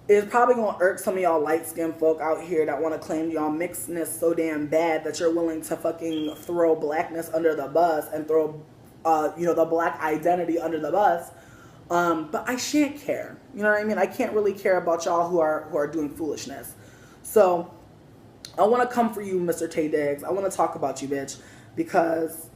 it's probably gonna irk some of y'all light skinned folk out here that want to claim y'all mixedness so damn bad that you're willing to fucking throw blackness under the bus and throw, the black identity under the bus. But I shan't care. You know what I mean? I can't really care about y'all who are doing foolishness. So I want to come for you, Mr. Taye Diggs. I want to talk about you, bitch, because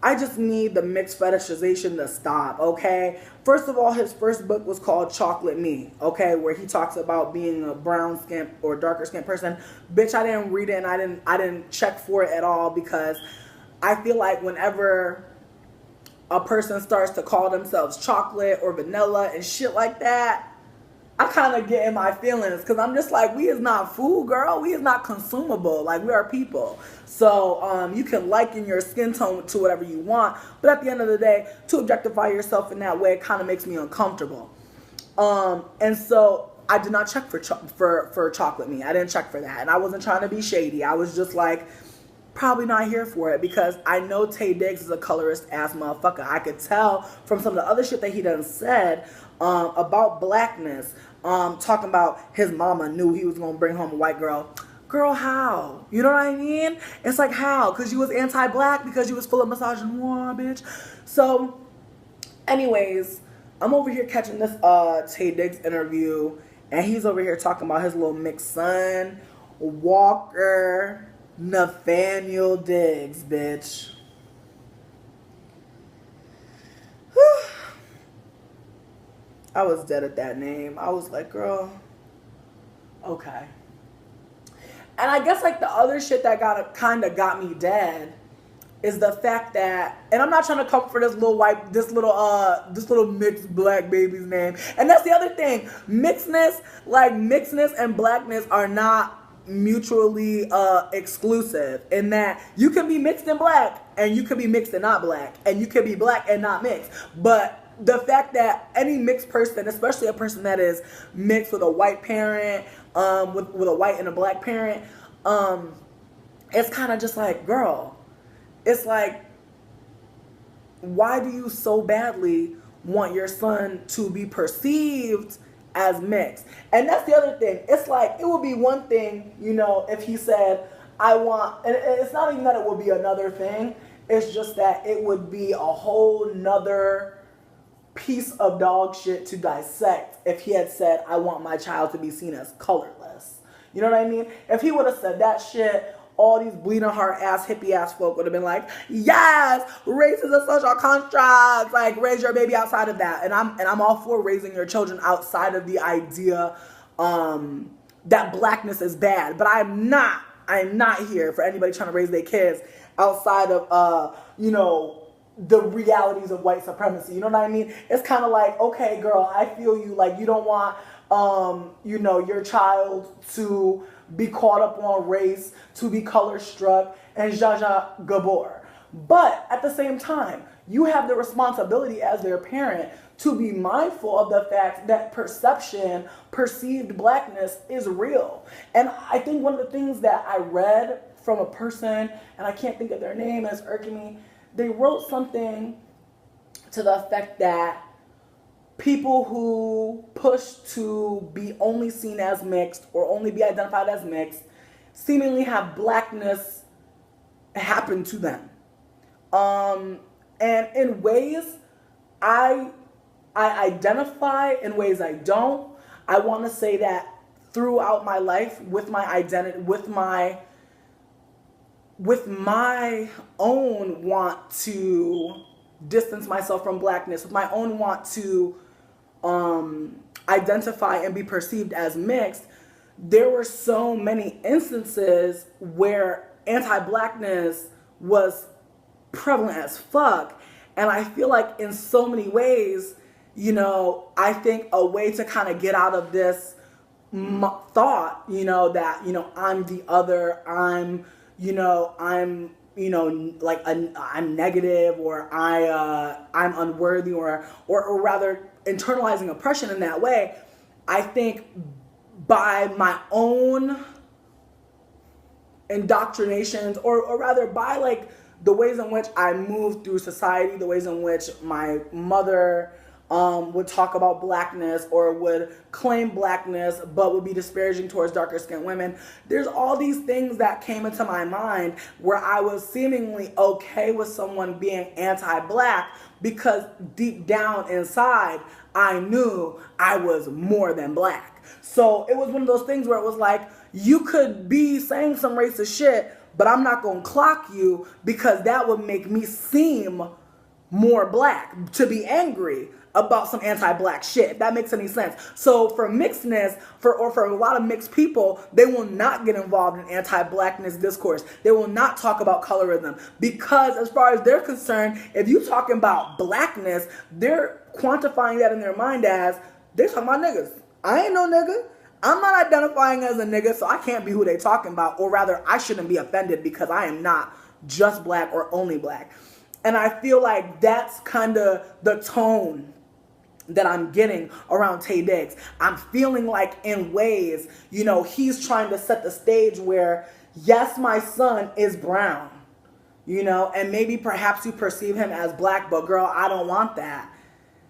I just need the mixed fetishization to stop, okay? First of all, his first book was called Chocolate Me, okay, where he talks about being a brown skin or darker skin person. Bitch, I didn't read it and I didn't check for it at all because I feel like whenever a person starts to call themselves chocolate or vanilla and shit like that, I kind of get in my feelings because I'm just like, we is not food, girl. We is not consumable. Like, we are people. So you can liken your skin tone to whatever you want. But at the end of the day, to objectify yourself in that way, it kind of makes me uncomfortable. And so I did not check for Chocolate Me. I didn't check for that. And I wasn't trying to be shady. I was just like, probably not here for it because I know Taye Diggs is a colorist ass motherfucker. I could tell from some of the other shit that he done said about blackness. Talking about his mama knew he was gonna bring home a white girl. Girl, how? You know what I mean? It's like, how? Because you was anti-black, because you was full of misogyny, bitch. So, anyways, I'm over here catching this Taye Diggs interview, and he's over here talking about his little mixed son, Walker Nathaniel Diggs, bitch. I was dead at that name. I was like, girl, okay. And I guess like the other shit that got me dead is the fact that, and I'm not trying to come for this little mixed black baby's name. And that's the other thing. Mixedness and blackness are not mutually exclusive in that you can be mixed and black and you can be mixed and not black and you can be black and not mixed. But the fact that any mixed person, especially a person that is mixed with a white parent, with a white and a black parent, it's kind of just like, girl, it's like, why do you so badly want your son to be perceived as mixed? And that's the other thing. It's like, it would be one thing, if he said, I want, and it's not even that it would be another thing. It's just that it would be a whole nother piece of dog shit to dissect if he had said, I want my child to be seen as colorless. You know what I mean? If he would have said that shit, all these bleeding heart ass hippie ass folk would have been like, yes, race is a social construct. Like, raise your baby outside of that. And I'm all for raising your children outside of the idea that blackness is bad. But I'm not here for anybody trying to raise their kids outside of the realities of white supremacy. You know what I mean? It's kind of like, okay, girl, I feel you. Like, you don't want, your child to be caught up on race, to be color struck, and Jaja Gabor. But at the same time, you have the responsibility as their parent to be mindful of the fact that perceived blackness is real. And I think one of the things that I read from a person, and I can't think of their name, and it's irking me, they wrote something to the effect that people who push to be only seen as mixed or only be identified as mixed seemingly have blackness happen to them. And in ways I identify, in ways I don't. I want to say that throughout my life, with my identity, with my own want to distance myself from blackness, with my own want to identify and be perceived as mixed, there were so many instances where anti-blackness was prevalent as fuck. And I feel like in so many ways, I think a way to kind of get out of this thought, that, I'm the other, I'm I'm negative, or I'm unworthy, or rather internalizing oppression in that way. I think by my own indoctrinations, or rather by like the ways in which I moved through society, the ways in which my mother would talk about blackness or would claim blackness but would be disparaging towards darker skinned women. There's all these things that came into my mind where I was seemingly okay with someone being anti-black because deep down inside I knew I was more than black. So it was one of those things where it was like, you could be saying some racist shit, but I'm not gonna clock you because that would make me seem more black to be angry about some anti-black shit, if that makes any sense. So for mixedness, for a lot of mixed people, they will not get involved in anti-blackness discourse. They will not talk about colorism because as far as they're concerned, if you talking about blackness, they're quantifying that in their mind as, they're talking about niggas. I ain't no nigga. I'm not identifying as a nigga, so I can't be who they talking about, or rather, I shouldn't be offended because I am not just black or only black. And I feel like that's kind of the tone that I'm getting around Taye Diggs. I'm feeling like in ways, you know, he's trying to set the stage where, yes, my son is brown, you know, and maybe perhaps you perceive him as black, but girl, I don't want that,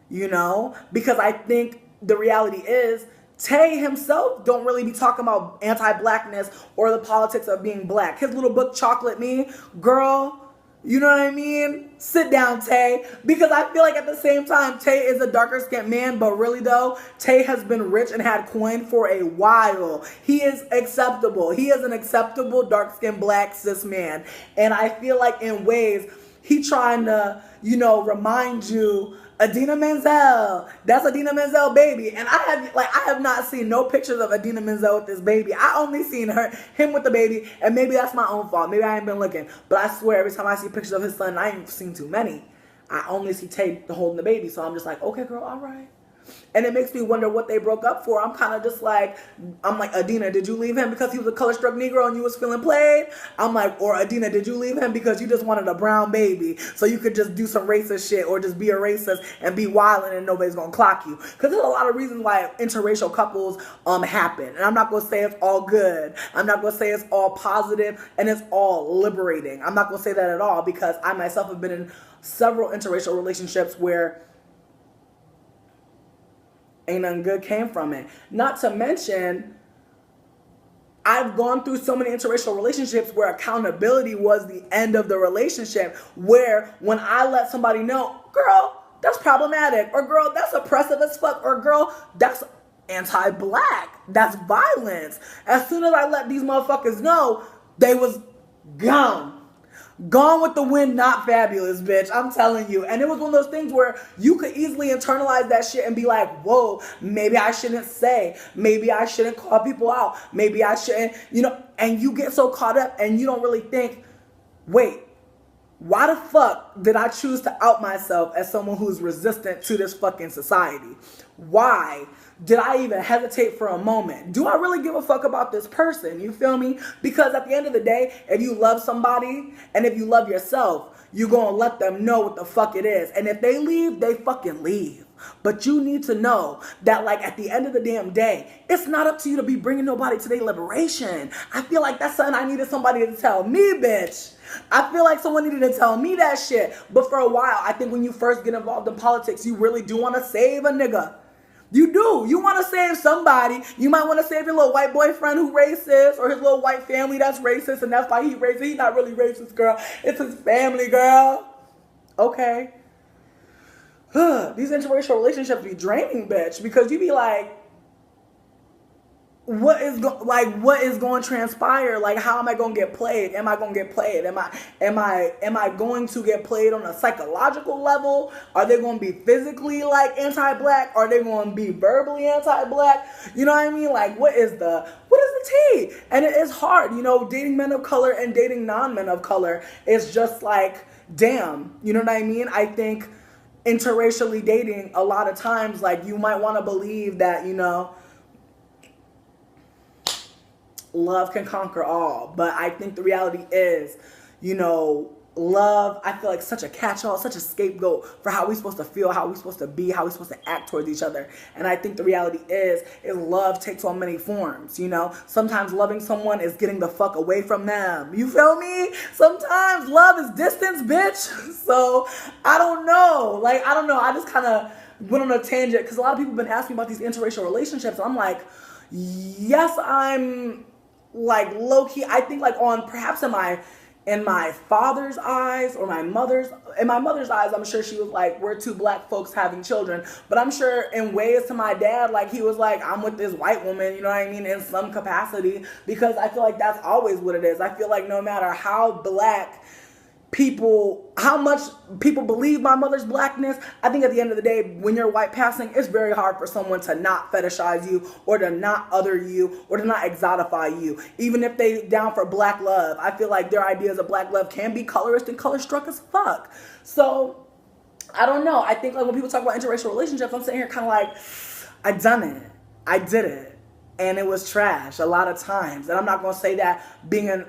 you know, because I think the reality is Taye himself don't really be talking about anti-blackness or the politics of being black. His little book, Chocolate Me, girl, you know what I mean? Sit down, Taye. Because I feel like at the same time, Taye is a darker skinned man, but really though, Taye has been rich and had coin for a while. He is acceptable. He is an acceptable dark skinned black cis man. And I feel like in ways, he trying to, you know, remind you, Adina Menzel, that's Adina Menzel baby. And I have not seen no pictures of Adina Menzel with this baby. I only seen him with the baby, and maybe that's my own fault. Maybe I ain't been looking. But I swear every time I see pictures of his son, I ain't seen too many. I only see Taye holding the baby. So I'm just like, okay, girl, all right. And it makes me wonder what they broke up for. I'm kind of just like, I'm like, Adina, did you leave him because he was a color-struck Negro and you was feeling played? I'm like, or Adina, did you leave him because you just wanted a brown baby so you could just do some racist shit or just be a racist and be wilding and nobody's gonna clock you? Because there's a lot of reasons why interracial couples happen. And I'm not gonna say it's all good. I'm not gonna say it's all positive and it's all liberating. I'm not gonna say that at all because I myself have been in several interracial relationships where ain't nothing good came from it. Not to mention, I've gone through so many interracial relationships where accountability was the end of the relationship, where when I let somebody know, girl, that's problematic, or girl, that's oppressive as fuck, or girl, that's anti-black, that's violence. As soon as I let these motherfuckers know, they was gone. Gone with the wind, not fabulous, bitch. I'm telling you. And it was one of those things where you could easily internalize that shit and be like, whoa, maybe I shouldn't say. Maybe I shouldn't call people out. Maybe I shouldn't, you know, and you get so caught up and you don't really think, wait, why the fuck did I choose to out myself as someone who's resistant to this fucking society? Why did I even hesitate for a moment? Do I really give a fuck about this person? You feel me? Because at the end of the day, if you love somebody and if you love yourself, you're going to let them know what the fuck it is. And if they leave, they fucking leave. But you need to know that, like, at the end of the damn day, it's not up to you to be bringing nobody to their liberation. I feel like that's something I needed somebody to tell me, bitch. I feel like someone needed to tell me that shit. But for a while, I think when you first get involved in politics, you really do want to save a nigga. You do. You want to save somebody. You might want to save your little white boyfriend who racist, or his little white family that's racist, and that's why he racist. He's not really racist, girl. It's his family, girl. Okay. These interracial relationships be draining, bitch, because you be like, what is going to transpire? Like, how am I going to get played? Am I going to get played? Am I going to get played on a psychological level? Are they going to be physically like anti-black? Are they going to be verbally anti-black? You know what I mean? Like, what is the tea? And it is hard, you know, dating men of color and dating non-men of color is just like, damn, you know what I mean? I think interracially dating, a lot of times, like, you might want to believe that, you know, love can conquer all. But I think the reality is, you know, love, I feel like such a catch-all, such a scapegoat for how we're supposed to feel, how we're supposed to be, how we're supposed to act towards each other. And I think the reality is love takes on many forms, you know? Sometimes loving someone is getting the fuck away from them. You feel me? Sometimes love is distance, bitch. So, I don't know. Like, I don't know. I just kind of went on a tangent because a lot of people have been asking me about these interracial relationships. And I'm like, yes, I'm like low key. I think like on perhaps in my father's eyes or my mother's eyes, I'm sure she was like, we're two black folks having children. But I'm sure in ways to my dad, like he was like, I'm with this white woman, you know what I mean, in some capacity, because I feel like that's always what it is. I feel like no matter how black people, how much people believe my mother's blackness, I think at the end of the day, when you're white passing, it's very hard for someone to not fetishize you or to not other you or to not exotify you. Even if they down for black love, I feel like their ideas of black love can be colorist and color struck as fuck. So I don't know. I think like when people talk about interracial relationships, I'm sitting here kind of like, I done it. I did it. And it was trash a lot of times. And I'm not going to say that being in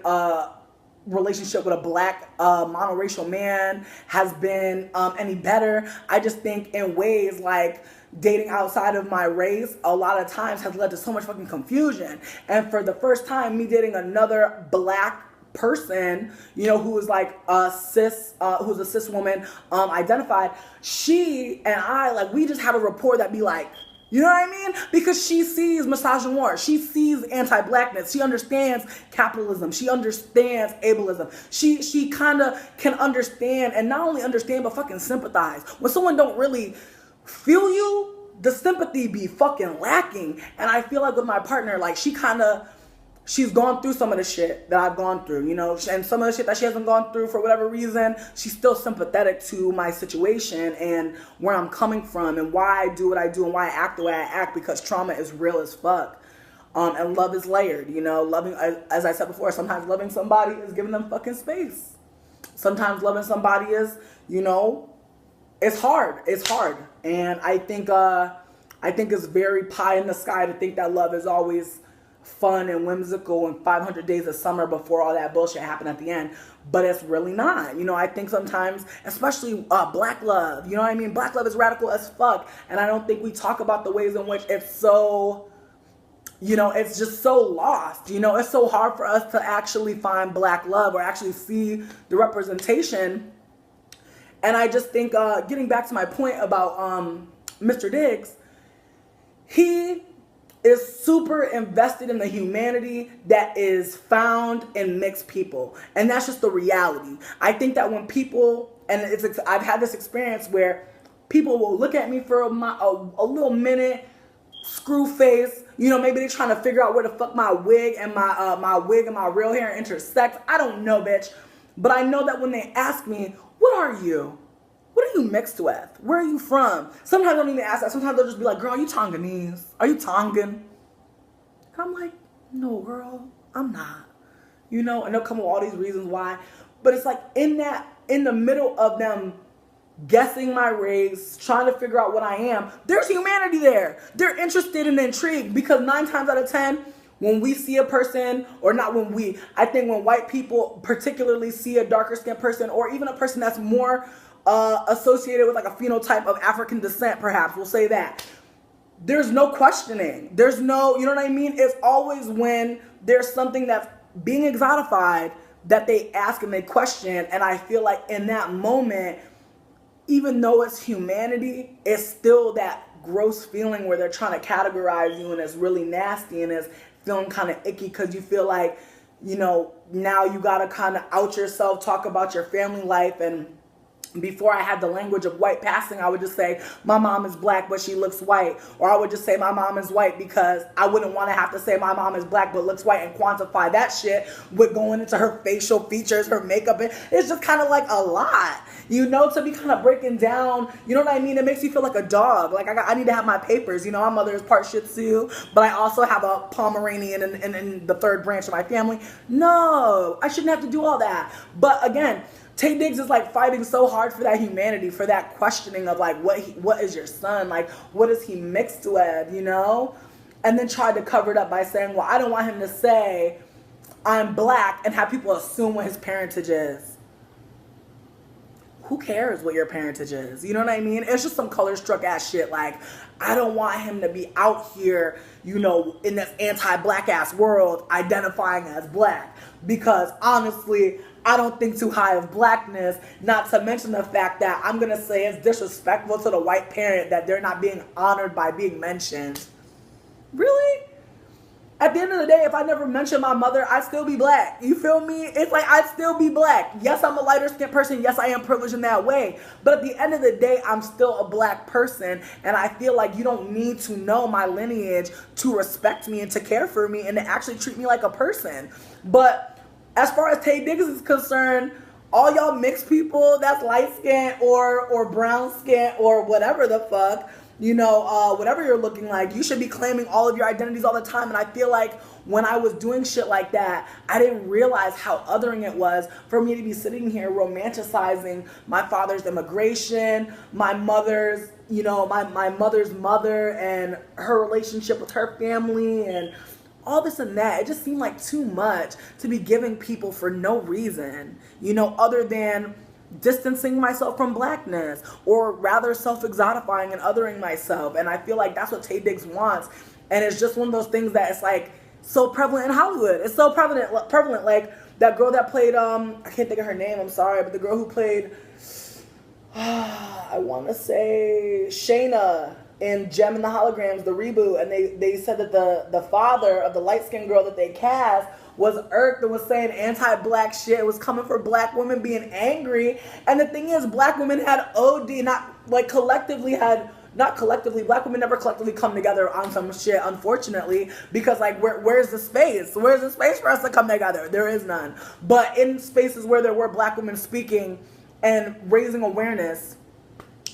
relationship with a black monoracial man has been any better. I just think in ways like dating outside of my race a lot of times has led to so much fucking confusion. And for the first time, me dating another black person, you know, who is like a cis, who's a cis woman identified, she and I, like, we just have a rapport that be like, you know what I mean? Because she sees misogynoir. She sees anti-blackness. She understands capitalism. She understands ableism. She kind of can understand, and not only understand, but fucking sympathize. When someone don't really feel you, the sympathy be fucking lacking. And I feel like with my partner, like she's gone through some of the shit that I've gone through, you know, and some of the shit that she hasn't gone through for whatever reason, she's still sympathetic to my situation and where I'm coming from and why I do what I do and why I act the way I act, because trauma is real as fuck. And love is layered, you know, loving, as I said before, sometimes loving somebody is giving them fucking space. Sometimes loving somebody is, you know, it's hard. It's hard. And I think it's very pie in the sky to think that love is always fun and whimsical and 500 days of summer before all that bullshit happened at the end. But it's really not. You know, I think sometimes, especially black love, you know what I mean? Black love is radical as fuck. And I don't think we talk about the ways in which it's so, you know, it's just so lost. You know, it's so hard for us to actually find black love or actually see the representation. And I just think, getting back to my point about Mr. Diggs, he is super invested in the humanity that is found in mixed people. And that's just the reality. I think that when people, and I've had this experience where people will look at me for a little minute, screw face, you know, maybe they're trying to figure out where the fuck my wig and my real hair intersect. I don't know, bitch. But I know that when they ask me, what are you? What are you mixed with? Where are you from? Sometimes I don't even ask that. Sometimes they'll just be like, girl, are you Tongolese? Are you Tongan? And I'm like, no, girl, I'm not. You know, and they'll come with all these reasons why. But it's like in the middle of them guessing my race, trying to figure out what I am, there's humanity there. They're interested and intrigued, because 9 times out of 10, when we see a person, or not when we, I think when white people particularly see a darker skinned person, or even a person that's more associated with like a phenotype of African descent, perhaps, we'll say that. There's no questioning. There's no, you know what I mean? It's always when there's something that's being exotified that they ask and they question. And I feel like in that moment, even though it's humanity, it's still that gross feeling where they're trying to categorize you, and it's really nasty and it's feeling kind of icky because you feel like, you know, now you got to kind of out yourself, talk about your family life. And before I had the language of white passing, I would just say, my mom is black, but she looks white. Or I would just say my mom is white, because I wouldn't want to have to say my mom is black, but looks white, and quantify that shit with going into her facial features, her makeup. It's just kind of like a lot, you know, to be kind of breaking down, you know what I mean? It makes you feel like a dog. Like I need to have my papers. You know, my mother is part Shih Tzu, but I also have a Pomeranian in the third branch of my family. No, I shouldn't have to do all that. But again, Taye Diggs is like fighting so hard for that humanity, for that questioning of like, what is your son? Like, what is he mixed with, you know? And then tried to cover it up by saying, well, I don't want him to say I'm black and have people assume what his parentage is. Who cares what your parentage is? You know what I mean? It's just some color struck ass shit. Like, I don't want him to be out here, you know, in this anti-black ass world identifying as black. Because honestly, I don't think too high of blackness, not to mention the fact that I'm going to say it's disrespectful to the white parent that they're not being honored by being mentioned. Really? At the end of the day, if I never mention my mother, I'd still be black. You feel me? It's like I'd still be black. Yes, I'm a lighter skinned person. Yes, I am privileged in that way. But at the end of the day, I'm still a black person. And I feel like you don't need to know my lineage to respect me and to care for me and to actually treat me like a person. But as far as Taye Diggs is concerned, all y'all mixed people that's light skinned or brown skinned or whatever the fuck, you know, whatever you're looking like, you should be claiming all of your identities all the time. And I feel like when I was doing shit like that, I didn't realize how othering it was for me to be sitting here romanticizing my father's immigration, my mother's, you know, my mother's mother and her relationship with her family and all this and that. It just seemed like too much to be giving people for no reason, you know, other than distancing myself from blackness, or rather self-exotifying and othering myself. And I feel like that's what Taye Diggs wants. And it's just one of those things that it's like so prevalent in Hollywood. It's so prevalent. Like that girl that played, I can't think of her name, I'm sorry, but the girl who played, I want to say Shayna in Gem and the Holograms, the reboot. And they said that the father of the light-skinned girl that they cast was irked and was saying anti-black shit. It was coming for black women being angry. And the thing is, black women had OD, black women never collectively come together on some shit, unfortunately, because like where's the space? Where's the space for us to come together? There is none. But in spaces where there were black women speaking and raising awareness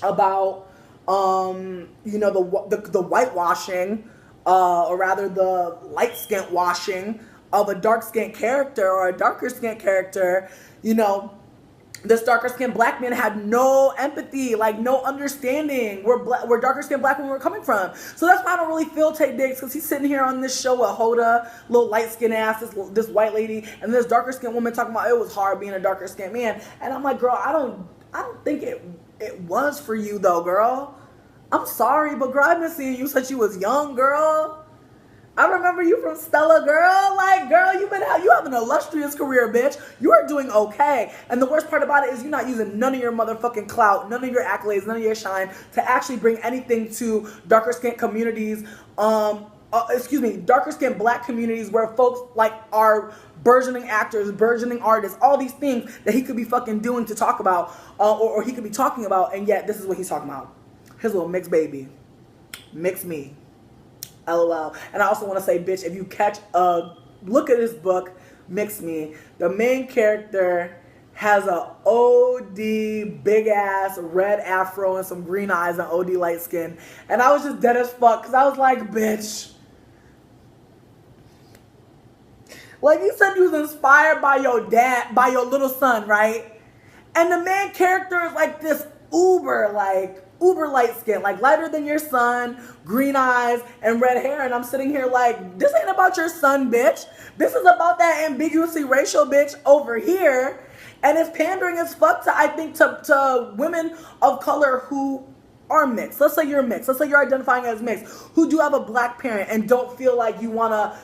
about you know, the whitewashing, or rather the light-skinned washing of a dark-skinned character or a darker-skinned character, you know, this darker-skinned black man had no empathy, like no understanding where darker-skinned black women were coming from. So that's why I don't really feel Taye Diggs, because he's sitting here on this show with Hoda, little light-skinned ass, this white lady, and this darker-skinned woman talking about it was hard being a darker-skinned man. And I'm like, girl, I don't think it was for you though, girl. I'm sorry, but girl, I've been seeing you since you was young, girl. I remember you from Stella, girl. Like, girl, you have an illustrious career, bitch. You are doing okay. And the worst part about it is you're not using none of your motherfucking clout, none of your accolades, none of your shine to actually bring anything to darker skinned communities, darker skinned black communities where folks like are burgeoning actors, burgeoning artists, all these things that he could be fucking doing to talk about, or he could be talking about, and yet this is what he's talking about. His little mixed baby. Mix me. LOL. And I also want to say, bitch, if you catch a look at this book, Mix Me, the main character has a OD big ass red afro and some green eyes and OD light skin. And I was just dead as fuck because I was like, bitch. Like, you said you was inspired by your dad, by your little son, right? And the main character is like this uber light skin, like lighter than your son, green eyes, and red hair. And I'm sitting here like, this ain't about your son, bitch. This is about that ambiguously racial bitch over here. And it's pandering as fuck to, I think, to women of color who are mixed. Let's say you're mixed. Let's say you're identifying as mixed, who do have a black parent and don't feel like you want to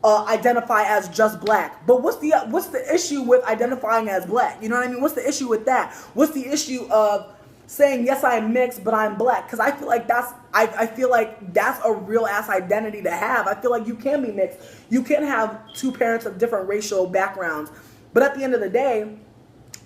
identify as just black. But what's the issue with identifying as black? You know what I mean? What's the issue with that? What's the issue of saying, yes, I'm mixed, but I'm black? Because I feel like I feel like that's a real ass identity to have. I feel like you can be mixed. You can have two parents of different racial backgrounds. But at the end of the day,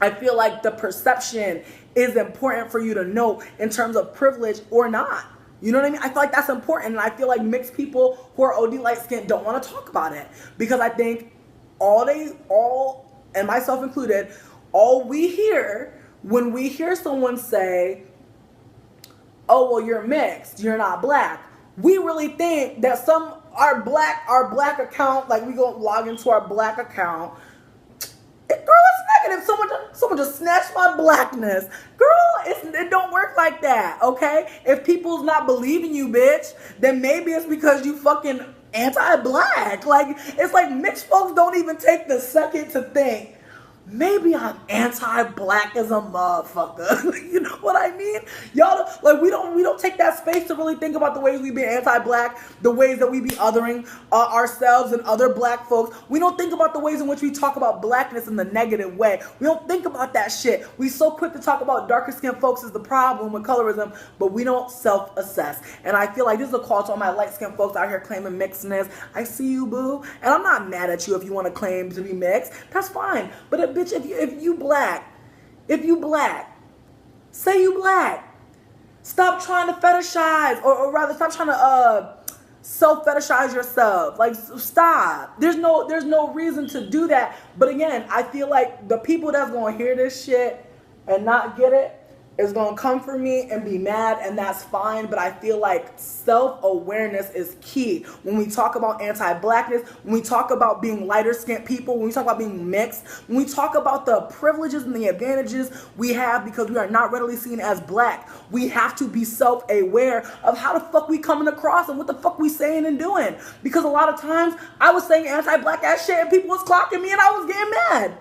I feel like the perception is important for you to know in terms of privilege or not. You know what I mean? I feel like that's important. And I feel like mixed people who are OD light skinned don't want to talk about it. Because I think and myself included, all we hear when we hear someone say, oh, well, you're mixed, you're not black, we really think that our black account, like we go log into our black account, girl, it's negative. Someone just snatched my blackness. Girl, it don't work like that, okay? If people's not believing you, bitch, then maybe it's because you fucking anti-black. Like, it's like mixed folks don't even take the second to think, maybe I'm anti-black as a motherfucker. You know what I mean? Y'all, like, we don't take that space to really think about the ways we be anti-black, the ways that we be othering ourselves and other black folks. We don't think about the ways in which we talk about blackness in the negative way. We don't think about that shit. We so quick to talk about darker skinned folks is the problem with colorism, but we don't self-assess. And I feel like this is a call to all my light skinned folks out here claiming mixedness. I see you, boo. And I'm not mad at you if you want to claim to be mixed. That's fine. But bitch, if you black, say you black. Stop trying to fetishize, or rather, stop trying to self-fetishize yourself. Like, stop. There's no reason to do that. But again, I feel like the people that's gonna hear this shit and not get it is gonna come for me and be mad, and that's fine. But I feel like self-awareness is key when we talk about anti-blackness, when we talk about being lighter-skinned people, when we talk about being mixed, when we talk about the privileges and the advantages we have because we are not readily seen as black. We have to be self-aware of how the fuck we coming across and what the fuck we saying and doing. Because a lot of times I was saying anti-black ass shit and people was clocking me and I was getting mad.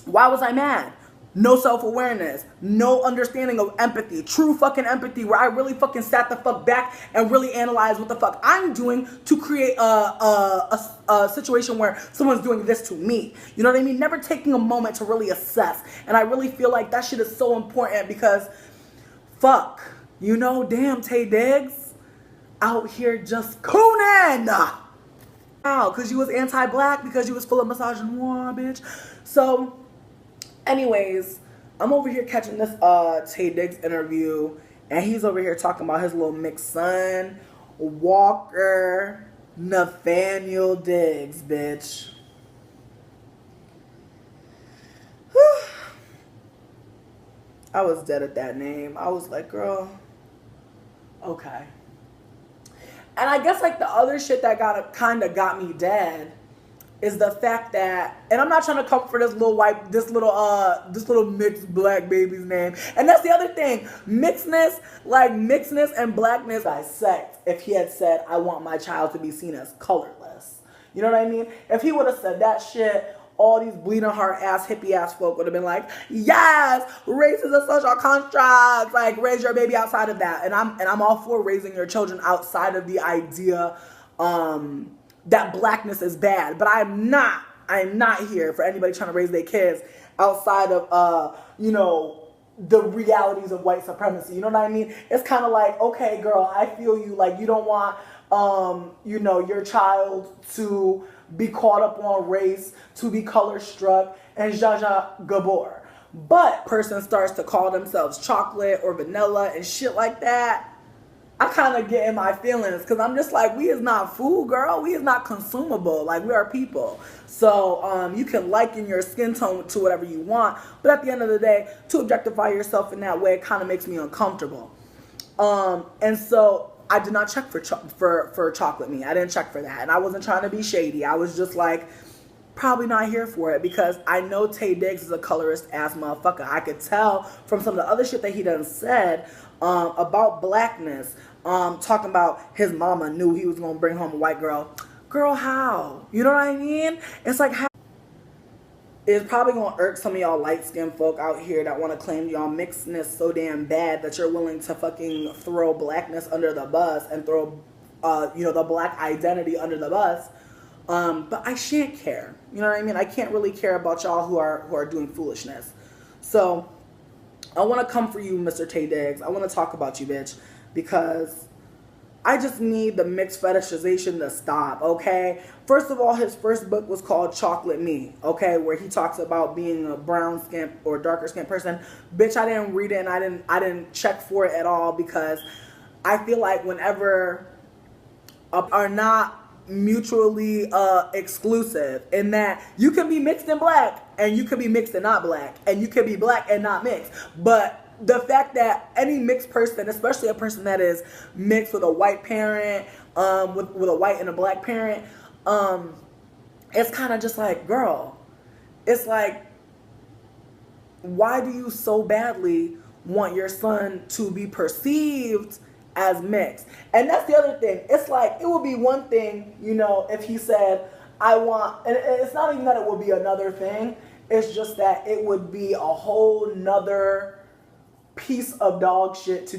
Why was I mad? No self-awareness, no understanding of empathy, true fucking empathy, where I really fucking sat the fuck back and really analyzed what the fuck I'm doing to create a situation where someone's doing this to me. You know what I mean? Never taking a moment to really assess. And I really feel like that shit is so important because fuck, you know, damn, Taye Diggs out here just cooning. How? Because you was anti-black, because you was full of misogynoir, bitch. So anyways, I'm over here catching this Taye Diggs interview, and he's over here talking about his little mixed son, Walker Nathaniel Diggs, bitch. I was dead at that name. I was like, girl, okay. And I guess like the other shit that kind of got me dead is the fact that, and I'm not trying to come for this little mixed black baby's name. And that's the other thing. Mixedness and blackness dissect if he had said, I want my child to be seen as colorless. You know what I mean? If he would have said that shit, all these bleeding heart ass hippie ass folk would have been like, yes, race is a social construct. Like, raise your baby outside of that. And I'm all for raising your children outside of the idea that blackness is bad. But I'm not here for anybody trying to raise their kids outside of you know, the realities of white supremacy. You know what I mean? It's kind of like, okay, girl, I feel you. Like, you don't want you know, your child to be caught up on race, to be color struck, and Jaja Gabor. But person starts to call themselves chocolate or vanilla and shit like that. I kind of get in my feelings because I'm just like, we is not food, girl. We is not consumable. Like, we are people. So you can liken your skin tone to whatever you want. But at the end of the day, to objectify yourself in that way, it kind of makes me uncomfortable. And so I did not check for chocolate me. I didn't check for that. And I wasn't trying to be shady. I was just like, probably not here for it because I know Taye Diggs is a colorist ass motherfucker. I could tell from some of the other shit that he done said about blackness, talking about his mama knew he was going to bring home a white girl. Girl, how? You know what I mean? It's like, how? It's probably going to irk some of y'all light-skinned folk out here that want to claim y'all mixedness so damn bad that you're willing to fucking throw blackness under the bus and throw, you know, the black identity under the bus. But I shan't care. You know what I mean? I can't really care about y'all who are doing foolishness. So I want to come for you, Mr. Taye Diggs. I want to talk about you, bitch, because I just need the mixed fetishization to stop, okay? First of all, his first book was called Chocolate Me, okay, where he talks about being a brown skin or darker skin person. Bitch, I didn't read it and I didn't check for it at all because I feel like whenever are not mutually exclusive in that you can be mixed and black and you can be mixed and not black and you can be black and not mixed. But the fact that any mixed person, especially a person that is mixed with a white parent, with a white and a black parent, it's kind of just like, girl, it's like, why do you so badly want your son to be perceived as mixed? And that's the other thing. It's like, it would be one thing, you know, if he said, I want, and it's not even that it would be another thing. It's just that it would be a whole nother piece of dog shit to